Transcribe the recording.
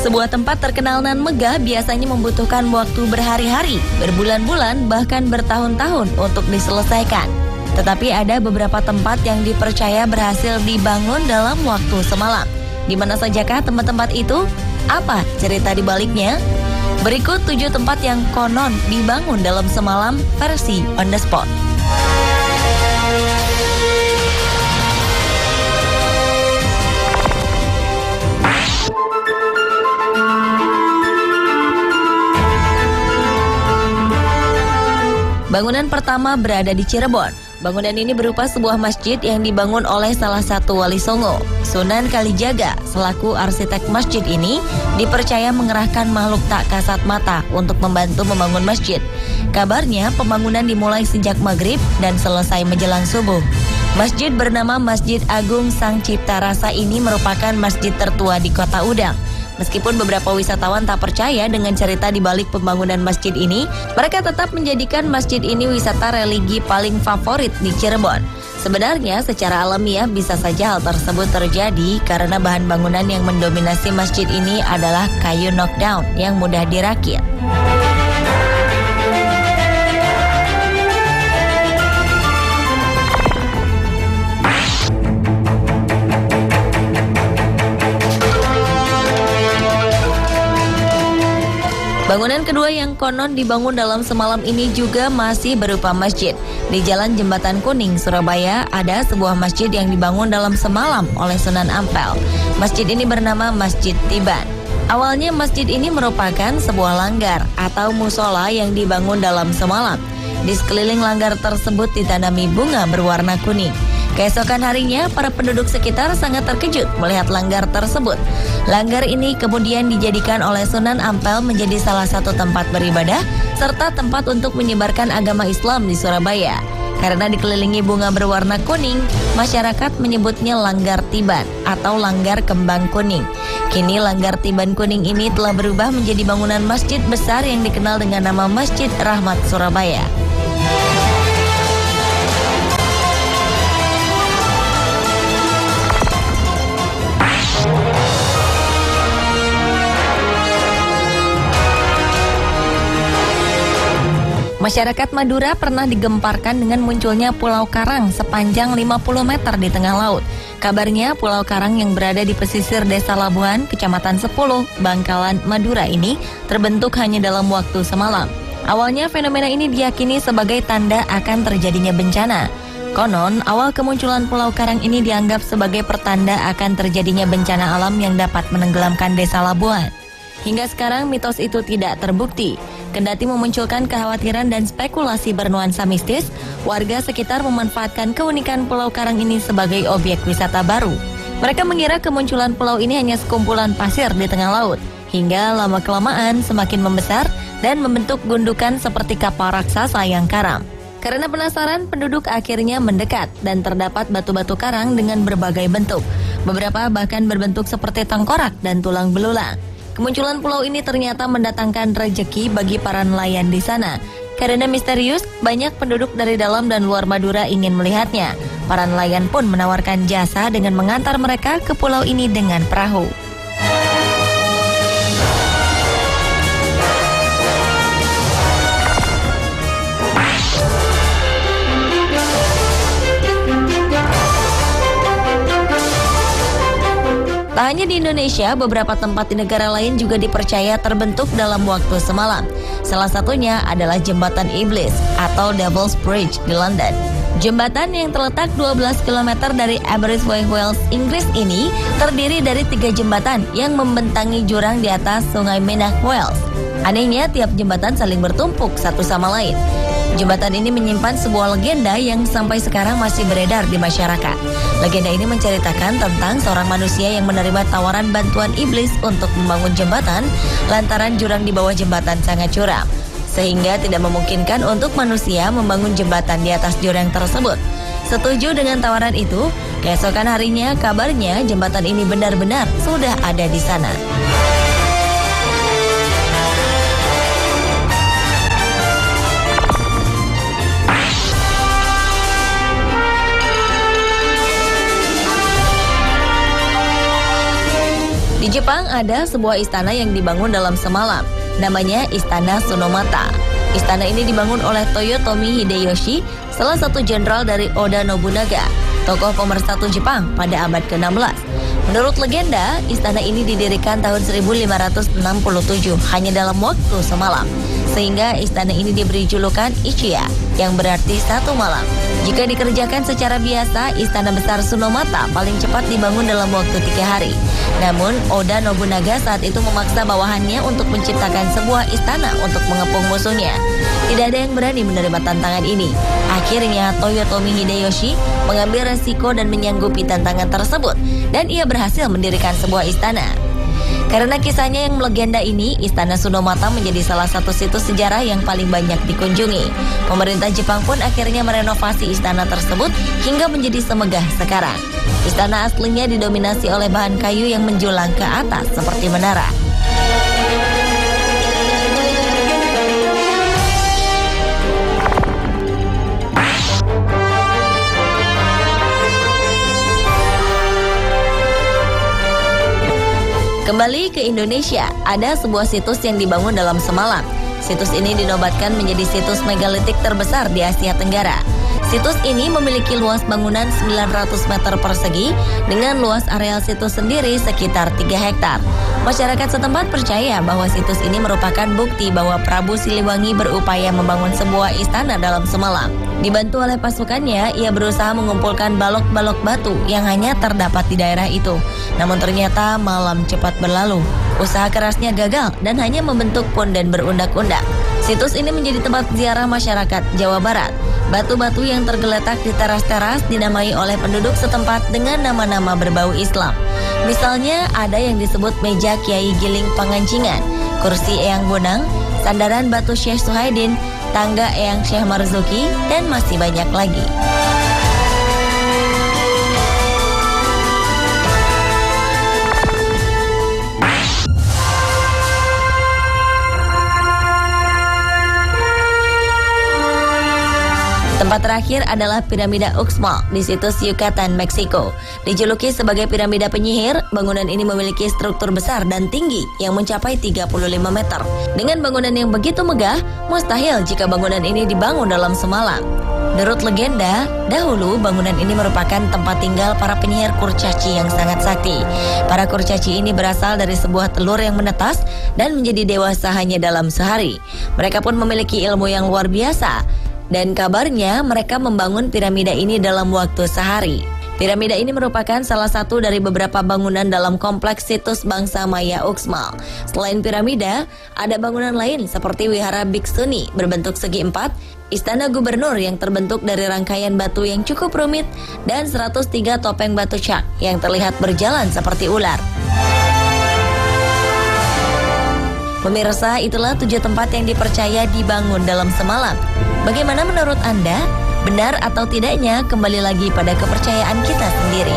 Sebuah tempat terkenal nan megah biasanya membutuhkan waktu berhari-hari, berbulan-bulan, bahkan bertahun-tahun untuk diselesaikan. Tetapi ada beberapa tempat yang dipercaya berhasil dibangun dalam waktu semalam. Di mana sajakah tempat-tempat itu? Apa cerita di baliknya? Berikut 7 tempat yang konon dibangun dalam semalam versi on the spot. Bangunan pertama berada di Cirebon. Bangunan ini berupa sebuah masjid yang dibangun oleh salah satu wali Songo. Sunan Kalijaga selaku arsitek masjid ini dipercaya mengerahkan makhluk tak kasat mata untuk membantu membangun masjid. Kabarnya pembangunan dimulai sejak maghrib dan selesai menjelang subuh. Masjid bernama Masjid Agung Sang Cipta Rasa ini merupakan masjid tertua di Kota Udang. Meskipun beberapa wisatawan tak percaya dengan cerita di balik pembangunan masjid ini, mereka tetap menjadikan masjid ini wisata religi paling favorit di Cirebon. Sebenarnya secara alamiah bisa saja hal tersebut terjadi karena bahan bangunan yang mendominasi masjid ini adalah kayu knockdown yang mudah dirakit. Bangunan kedua yang konon dibangun dalam semalam ini juga masih berupa masjid. Di Jalan Jembatan Kuning, Surabaya, ada sebuah masjid yang dibangun dalam semalam oleh Sunan Ampel. Masjid ini bernama Masjid Tiban. Awalnya masjid ini merupakan sebuah langgar atau musola yang dibangun dalam semalam. Di sekeliling langgar tersebut ditanami bunga berwarna kuning. Keesokan harinya, para penduduk sekitar sangat terkejut melihat langgar tersebut. Langgar ini kemudian dijadikan oleh Sunan Ampel menjadi salah satu tempat beribadah serta tempat untuk menyebarkan agama Islam di Surabaya. Karena dikelilingi bunga berwarna kuning, masyarakat menyebutnya Langgar Tiban atau Langgar Kembang Kuning. Kini Langgar Tiban Kuning ini telah berubah menjadi bangunan masjid besar yang dikenal dengan nama Masjid Rahmat Surabaya. Masyarakat Madura pernah digemparkan dengan munculnya Pulau Karang sepanjang 50 meter di tengah laut. Kabarnya Pulau Karang yang berada di pesisir Desa Labuhan, Kecamatan 10, Bangkalan, Madura ini terbentuk hanya dalam waktu semalam. Awalnya fenomena ini diyakini sebagai tanda akan terjadinya bencana. Konon, awal kemunculan Pulau Karang ini dianggap sebagai pertanda akan terjadinya bencana alam yang dapat menenggelamkan Desa Labuhan. Hingga sekarang mitos itu tidak terbukti. Kendati memunculkan kekhawatiran dan spekulasi bernuansa mistis, warga sekitar memanfaatkan keunikan Pulau Karang ini sebagai objek wisata baru. Mereka mengira kemunculan pulau ini hanya sekumpulan pasir di tengah laut, hingga lama-kelamaan semakin membesar dan membentuk gundukan seperti kapal raksasa yang karam. Karena penasaran, penduduk akhirnya mendekat dan terdapat batu-batu karang dengan berbagai bentuk. Beberapa bahkan berbentuk seperti tengkorak dan tulang belulang. Kemunculan pulau ini ternyata mendatangkan rejeki bagi para nelayan di sana. Karena misterius, banyak penduduk dari dalam dan luar Madura ingin melihatnya. Para nelayan pun menawarkan jasa dengan mengantar mereka ke pulau ini dengan perahu. Tak hanya di Indonesia, beberapa tempat di negara lain juga dipercaya terbentuk dalam waktu semalam. Salah satunya adalah Jembatan Iblis atau Devil's Bridge di London. Jembatan yang terletak 12 km dari Aberystwyth, Wales, Inggris ini terdiri dari 3 jembatan yang membentangi jurang di atas Sungai Menach, Wales. Anehnya, tiap jembatan saling bertumpuk satu sama lain. Jembatan ini menyimpan sebuah legenda yang sampai sekarang masih beredar di masyarakat. Legenda ini menceritakan tentang seorang manusia yang menerima tawaran bantuan iblis untuk membangun jembatan lantaran jurang di bawah jembatan sangat curam, sehingga tidak memungkinkan untuk manusia membangun jembatan di atas jurang tersebut. Setuju dengan tawaran itu, keesokan harinya kabarnya jembatan ini benar-benar sudah ada di sana. Di Jepang ada sebuah istana yang dibangun dalam semalam. Namanya Istana Tsunomata. Istana ini dibangun oleh Toyotomi Hideyoshi, salah satu jenderal dari Oda Nobunaga, tokoh pemersatu Jepang pada abad ke-16. Menurut legenda, istana ini didirikan tahun 1567 hanya dalam waktu semalam. Sehingga istana ini diberi julukan Ichiya, yang berarti satu malam. Jika dikerjakan secara biasa, istana besar Tsunomata paling cepat dibangun dalam waktu 3 hari. Namun, Oda Nobunaga saat itu memaksa bawahannya untuk menciptakan sebuah istana untuk mengepung musuhnya. Tidak ada yang berani menerima tantangan ini. Akhirnya, Toyotomi Hideyoshi mengambil resiko dan menyanggupi tantangan tersebut, dan ia berhasil mendirikan sebuah istana. Karena kisahnya yang melegenda ini, Istana Tsunomata menjadi salah satu situs sejarah yang paling banyak dikunjungi. Pemerintah Jepang pun akhirnya merenovasi istana tersebut hingga menjadi semegah sekarang. Istana aslinya didominasi oleh bahan kayu yang menjulang ke atas seperti menara. Kembali ke Indonesia, ada sebuah situs yang dibangun dalam semalam. Situs ini dinobatkan menjadi situs megalitik terbesar di Asia Tenggara. Situs ini memiliki luas bangunan 900 meter persegi dengan luas areal situs sendiri sekitar 3 hektar. Masyarakat setempat percaya bahwa situs ini merupakan bukti bahwa Prabu Siliwangi berupaya membangun sebuah istana dalam semalam. Dibantu oleh pasukannya, ia berusaha mengumpulkan balok-balok batu yang hanya terdapat di daerah itu. Namun ternyata malam cepat berlalu. Usaha kerasnya gagal dan hanya membentuk punden berundak-undak. Situs ini menjadi tempat ziarah masyarakat Jawa Barat. Batu-batu yang tergeletak di teras-teras dinamai oleh penduduk setempat dengan nama-nama berbau Islam. Misalnya ada yang disebut meja Kiai Giling Pangancingan, kursi Eyang Bonang, sandaran batu Syekh Suhaidin, tangga Eyang Syekh Marzuki, dan masih banyak lagi. Tempat terakhir adalah Piramida Uxmal di situs Yucatan, Meksiko. Dijuluki sebagai piramida penyihir, bangunan ini memiliki struktur besar dan tinggi yang mencapai 35 meter. Dengan bangunan yang begitu megah, mustahil jika bangunan ini dibangun dalam semalam. Menurut legenda, dahulu bangunan ini merupakan tempat tinggal para penyihir kurcaci yang sangat sakti. Para kurcaci ini berasal dari sebuah telur yang menetas dan menjadi dewasa hanya dalam sehari. Mereka pun memiliki ilmu yang luar biasa. Dan kabarnya mereka membangun piramida ini dalam waktu sehari. Piramida ini merupakan salah satu dari beberapa bangunan dalam kompleks situs bangsa Maya Uxmal. Selain piramida, ada bangunan lain seperti Wihara Bhiksuni berbentuk segi empat, Istana Gubernur yang terbentuk dari rangkaian batu yang cukup rumit, dan 103 topeng batu cak yang terlihat berjalan seperti ular. Pemirsa, itulah 7 tempat yang dipercaya dibangun dalam semalam. Bagaimana menurut Anda? Benar atau tidaknya kembali lagi pada kepercayaan kita sendiri.